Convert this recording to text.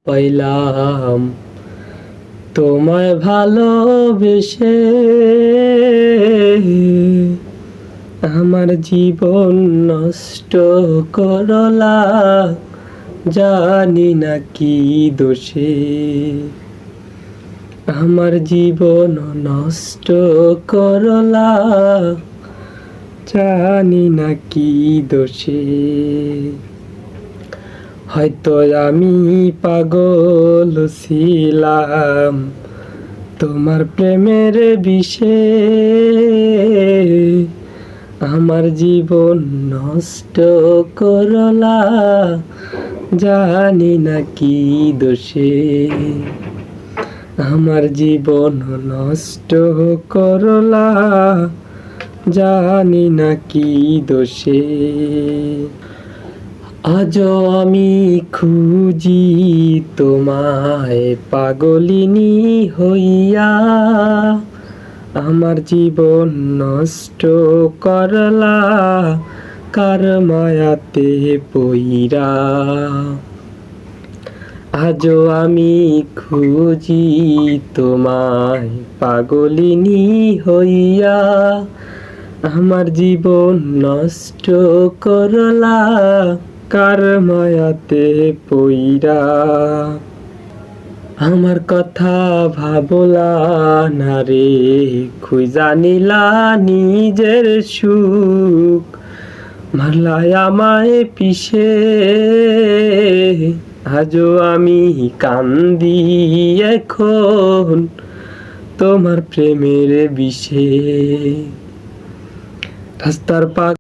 পাইলাম তোমায় ভালোবেসে, আমার জীবন নষ্ট করলা, জানি না কি দোষে। আমার জীবন নষ্ট করলা, জানি না কি দোষে। হয়তো আমি পাগল ছিলাম তোমার প্রেমের বিষে, আমার জীবন নষ্ট করলা, জানি না কি দোষে। আমার জীবন নষ্ট করলা, জানি না কি দোষে। আজও আমি খুঁজি তোমায় পাগলিনী হইয়া, আমার জীবন নষ্ট করলা, কার মায়াতে পইরা। আজও আমি খুঁজি তোমায় পাগলিনী হইয়া, আমার জীবন নষ্ট করলা, কার মায়াতে পইরা। আমার কথা ভাবলা না রে, খুঁজা নিলা নিজের সুখ, মারলাই আমায় পিছে। আজও আমি কান্দি এখন তোমার প্রেমের বিষে। রাস্তার পাক